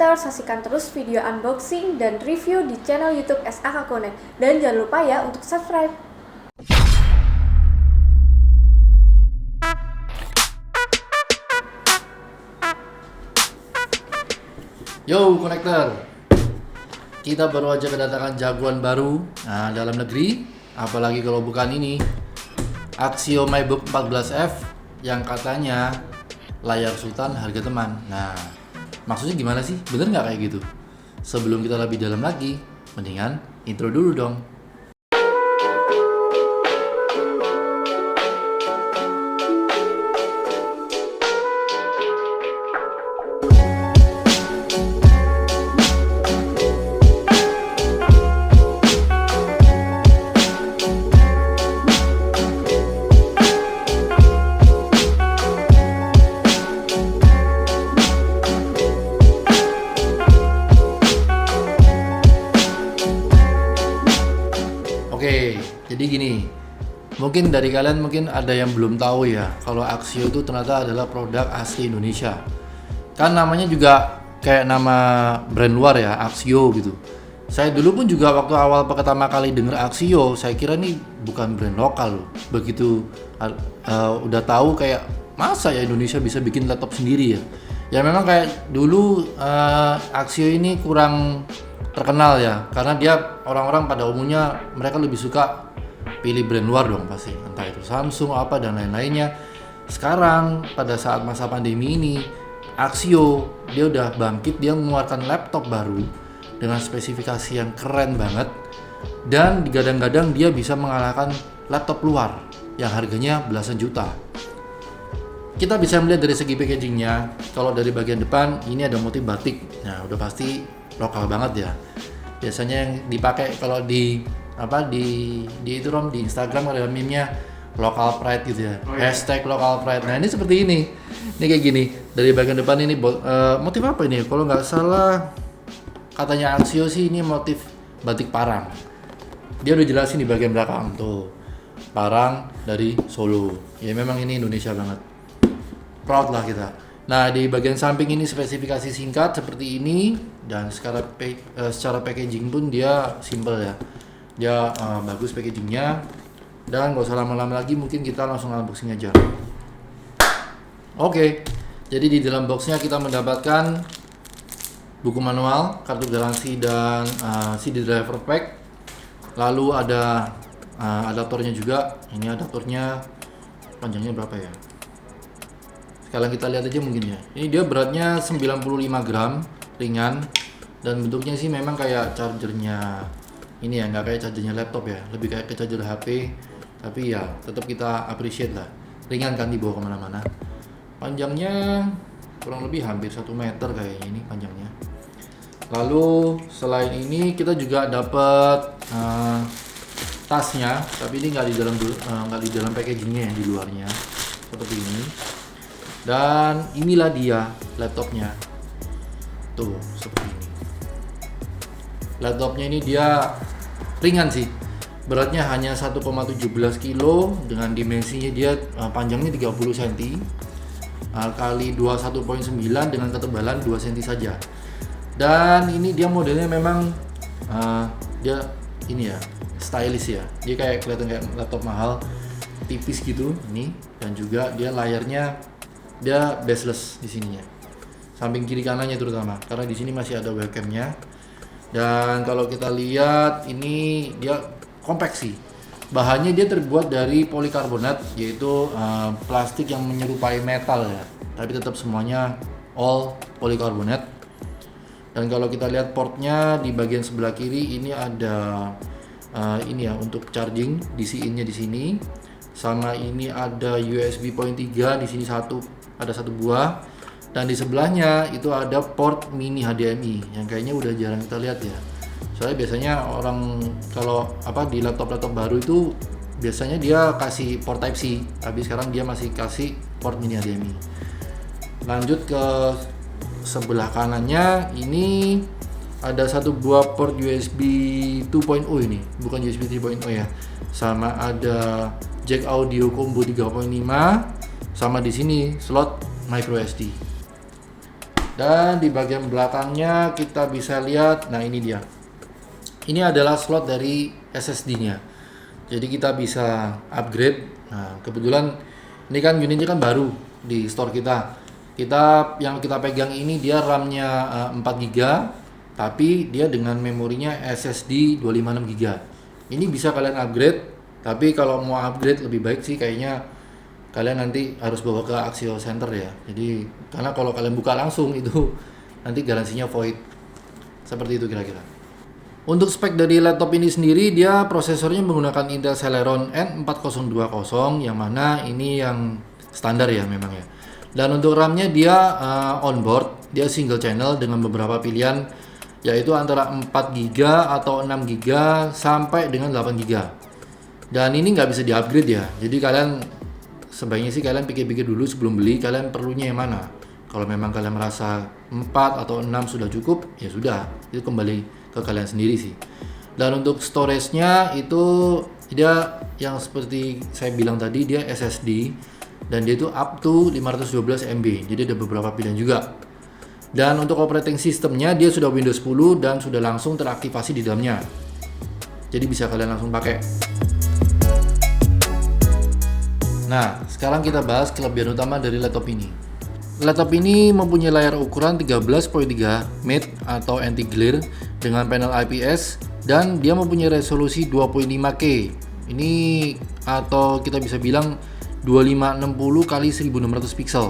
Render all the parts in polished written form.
Connector, saksikan terus video unboxing dan review di channel YouTube SAK Connect. Dan jangan lupa ya untuk subscribe. Yo Connector, kita baru aja kedatangan jagoan baru dalam negeri, apalagi kalau bukan ini Axio MyBook 14F yang katanya layar sultan harga teman. Nah, maksudnya gimana sih? Bener nggak kayak gitu? Sebelum kita lebih dalam lagi, mendingan intro dulu dong. Oke, jadi gini, mungkin dari kalian ada yang belum tahu ya, kalau Axio itu ternyata adalah produk asli Indonesia. Kan namanya juga kayak nama brand luar ya, Axio gitu. Saya dulu pun juga waktu awal pertama kali denger Axio, saya kira ini bukan brand lokal loh. Begitu udah tahu kayak masa ya Indonesia bisa bikin laptop sendiri ya. Ya memang kayak dulu Axio ini kurang terkenal ya, karena dia orang-orang pada umumnya mereka lebih suka pilih brand luar dong pasti, entah itu Samsung apa dan lain-lainnya. Sekarang pada saat masa pandemi ini, Axio dia udah bangkit, dia mengeluarkan laptop baru dengan spesifikasi yang keren banget dan digadang-gadang dia bisa mengalahkan laptop luar yang harganya belasan juta. Kita bisa melihat dari segi packagingnya, kalau dari bagian depan ini ada motif batik, nah udah pasti lokal banget ya. Biasanya yang dipakai kalau di itu Rom, di Instagram ada meme-nya local pride gitu ya. Oh, iya. Hashtag local pride. Nah ini seperti ini. Ini kayak gini. Dari bagian depan ini motif apa ini? Kalau nggak salah katanya Axio sih ini motif batik Parang. Dia udah jelasin di bagian belakang tuh. Parang dari Solo. Ya memang ini Indonesia banget. Proud lah kita. Nah di bagian samping ini spesifikasi singkat seperti ini, dan secara packaging pun dia simple ya, dia bagus packagingnya. Dan gak usah lama-lama lagi, mungkin kita langsung unboxing aja. Oke, jadi di dalam boxnya kita mendapatkan buku manual, kartu garansi dan CD driver pack. Lalu ada adaptornya juga. Ini adaptornya panjangnya berapa ya? Sekarang kita lihat aja mungkin ya. Ini dia beratnya 95 gram, ringan, dan bentuknya sih memang kayak chargernya ini ya, nggak kayak chargernya laptop ya, lebih kayak charger HP. Tapi ya tetap kita appreciate lah, ringan kan dibawa kemana-mana. Panjangnya kurang lebih hampir 1 meter kayaknya ini panjangnya. Lalu selain ini kita juga dapat tasnya, tapi ini nggak di dalam packagingnya ya, di luarnya seperti ini. Dan inilah dia laptopnya tuh, seperti ini. Laptopnya ini dia ringan sih, beratnya hanya 1,17 kilo, dengan dimensinya dia panjangnya 30 cm kali 21.9 dengan ketebalan 2 cm saja. Dan ini dia modelnya memang dia ini ya, stylish ya, dia kayak kelihatan kayak laptop mahal, tipis gitu ini. Dan juga dia layarnya dia bezel-less di sininya, samping kiri kanannya terutama, karena di sini masih ada webcamnya. Dan kalau kita lihat ini dia compact sih, bahannya dia terbuat dari polikarbonat, yaitu plastik yang menyerupai metal ya, tapi tetap semuanya all polikarbonat. Dan kalau kita lihat portnya di bagian sebelah kiri ini ada ini ya untuk charging, DC-in-nya di sini. Sama ini ada USB point 3 di sini ada satu buah, dan di sebelahnya itu ada port mini HDMI yang kayaknya udah jarang kita lihat ya. Soalnya biasanya orang kalau di laptop baru itu biasanya dia kasih port Type C, tapi sekarang dia masih kasih port mini HDMI. Lanjut ke sebelah kanannya, ini ada satu buah port USB 2.0 ini, bukan USB 3.0 ya. Sama ada jack audio combo 3.5, sama di sini slot micro SD. Dan di bagian belakangnya kita bisa lihat, nah ini dia. Ini adalah slot dari SSD-nya. Jadi kita bisa upgrade. Nah, kebetulan ini kan unitnya kan baru di store kita. Yang kita pegang ini dia RAM-nya 4 GB, tapi dia dengan memorinya SSD 256 GB. Ini bisa kalian upgrade, tapi kalau mau upgrade lebih baik sih kayaknya kalian nanti harus bawa ke Axio Center ya. Jadi karena kalau kalian buka langsung itu nanti garansinya void. Seperti itu kira-kira. Untuk spek dari laptop ini sendiri, dia prosesornya menggunakan Intel Celeron N4020 yang mana ini yang standar ya memang ya. Dan untuk RAM-nya dia onboard, dia single channel dengan beberapa pilihan yaitu antara 4 GB atau 6 GB sampai dengan 8 GB. Dan ini nggak bisa di-upgrade ya. Jadi kalian sebaiknya sih kalian pikir-pikir dulu sebelum beli, kalian perlunya yang mana. Kalau memang kalian merasa 4 atau 6 sudah cukup, ya sudah, itu kembali ke kalian sendiri sih. Dan untuk storage-nya itu dia yang seperti saya bilang tadi, dia SSD dan dia itu up to 512 MB. Jadi ada beberapa pilihan juga. Dan untuk operating systemnya dia sudah Windows 10 dan sudah langsung teraktivasi di dalamnya. Jadi bisa kalian langsung pakai. Nah, sekarang kita bahas kelebihan utama dari laptop ini. Laptop ini mempunyai layar ukuran 13.3 mid atau anti-glare dengan panel IPS dan dia mempunyai resolusi 2.5K. Ini atau kita bisa bilang 2560 x 1600 pixel.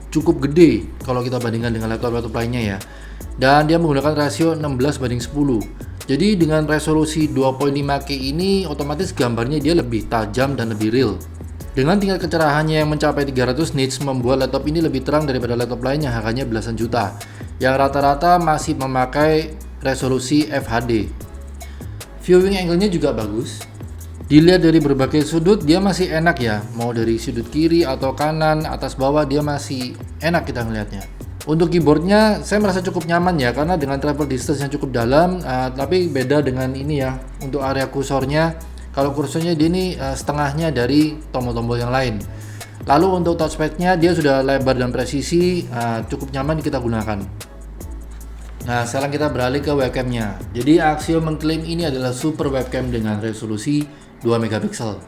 Cukup gede kalau kita bandingkan dengan laptop-laptop lainnya ya. Dan dia menggunakan rasio 16:10. Jadi dengan resolusi 2.5K ini otomatis gambarnya dia lebih tajam dan lebih real. Dengan tingkat kecerahannya yang mencapai 300 nits membuat laptop ini lebih terang daripada laptop lainnya harganya belasan juta yang rata-rata masih memakai resolusi FHD. Viewing angle-nya juga bagus. Dilihat dari berbagai sudut dia masih enak ya, mau dari sudut kiri atau kanan, atas bawah dia masih enak kita ngelihatnya. Untuk keyboardnya saya merasa cukup nyaman ya karena dengan travel distance yang cukup dalam, tapi beda dengan ini ya. Untuk area kursornya, kalau kursornya dia ini setengahnya dari tombol-tombol yang lain. Lalu untuk touchpadnya dia sudah lebar dan presisi, cukup nyaman kita gunakan. Nah, sekarang kita beralih ke webcamnya. Jadi Axio mengklaim ini adalah super webcam dengan resolusi 2 megapiksel.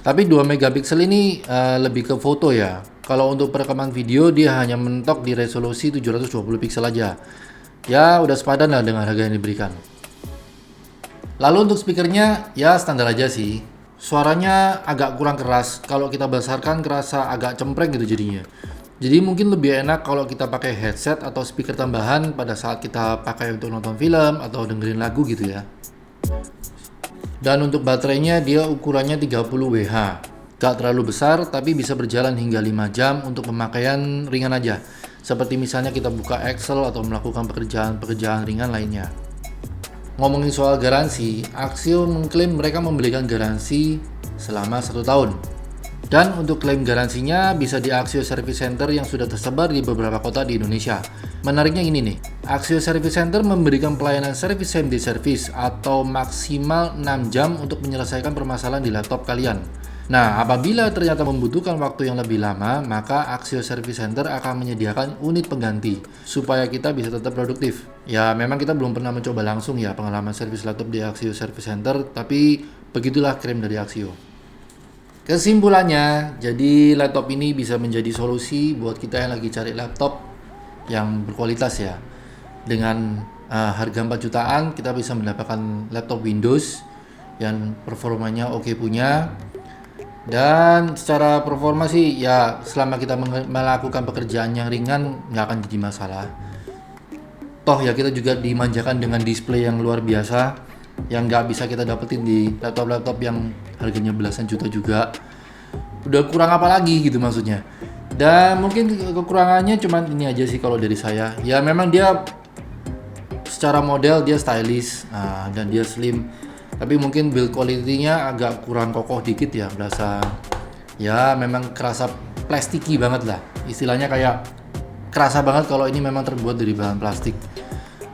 Tapi 2 megapiksel ini lebih ke foto ya. Kalau untuk perekaman video dia hanya mentok di resolusi 720 piksel aja. Ya udah sepadan lah dengan harga yang diberikan. Lalu untuk speakernya ya standar aja sih. Suaranya agak kurang keras. Kalau kita besarkan kerasa agak cempreng gitu jadinya. Jadi mungkin lebih enak kalau kita pakai headset atau speaker tambahan pada saat kita pakai untuk nonton film atau dengerin lagu gitu ya. Dan untuk baterainya dia ukurannya 30 Wh. Gak terlalu besar tapi bisa berjalan hingga 5 jam untuk pemakaian ringan aja. Seperti misalnya kita buka Excel atau melakukan pekerjaan ringan lainnya. Ngomongin soal garansi, Axio mengklaim mereka memberikan garansi selama 1 tahun. Dan untuk klaim garansinya bisa di Axio Service Center yang sudah tersebar di beberapa kota di Indonesia. Menariknya ini nih, Axio Service Center memberikan pelayanan service same day service atau maksimal 6 jam untuk menyelesaikan permasalahan di laptop kalian. Nah, apabila ternyata membutuhkan waktu yang lebih lama, maka Axio Service Center akan menyediakan unit pengganti supaya kita bisa tetap produktif. Ya, memang kita belum pernah mencoba langsung ya pengalaman servis laptop di Axio Service Center, tapi begitulah klaim dari Axio. Kesimpulannya, jadi laptop ini bisa menjadi solusi buat kita yang lagi cari laptop yang berkualitas ya. Dengan harga 4 jutaan kita bisa mendapatkan laptop Windows yang performanya oke punya. Dan secara performa sih ya selama kita melakukan pekerjaan yang ringan nggak akan jadi masalah. Toh ya kita juga dimanjakan dengan display yang luar biasa yang nggak bisa kita dapetin di laptop-laptop yang harganya belasan juta juga. Udah kurang apa lagi gitu maksudnya. Dan mungkin kekurangannya cuman ini aja sih kalau dari saya. Ya memang dia secara model dia stylish dan dia slim. Tapi mungkin build quality-nya agak kurang kokoh dikit ya, berasa ya memang kerasa plastiki banget lah. Istilahnya kayak kerasa banget kalau ini memang terbuat dari bahan plastik.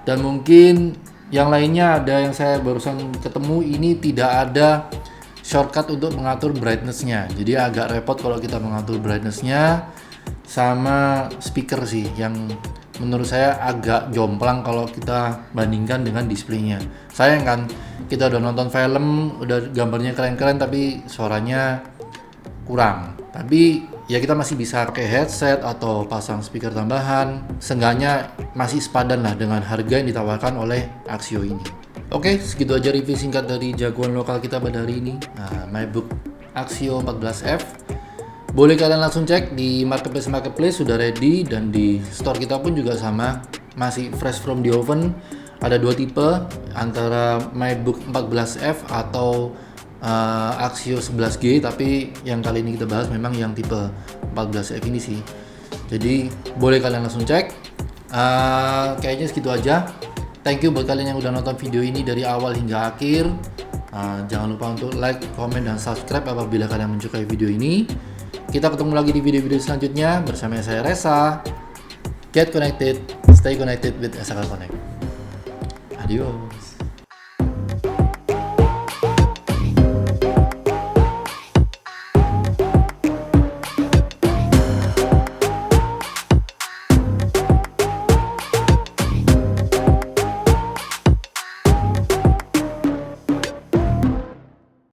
Dan mungkin yang lainnya ada yang saya barusan ketemu ini tidak ada shortcut untuk mengatur brightness-nya. Jadi agak repot kalau kita mengatur brightness-nya sama speaker sih yang menurut saya agak jomplang kalau kita bandingkan dengan displaynya. Sayang kan, kita udah nonton film, udah gambarnya keren-keren tapi suaranya kurang. Tapi ya kita masih bisa pakai headset atau pasang speaker tambahan. Seenggaknya masih sepadan lah dengan harga yang ditawarkan oleh Axio ini. Oke, segitu aja review singkat dari jagoan lokal kita pada hari ini. Nah, MacBook Axio 14F. Boleh kalian langsung cek di marketplace sudah ready, dan di store kita pun juga sama, masih fresh from the oven. Ada dua tipe, antara MacBook 14F atau Axio 11G, tapi yang kali ini kita bahas memang yang tipe 14F ini sih. Jadi boleh kalian langsung cek. Kayaknya segitu aja. Thank you buat kalian yang udah nonton video ini dari awal hingga akhir. Jangan lupa untuk like, komen, dan subscribe apabila kalian menyukai video ini. Kita ketemu lagi di video-video selanjutnya bersama saya Reza. Get connected, stay connected with SAK Connect. Adios.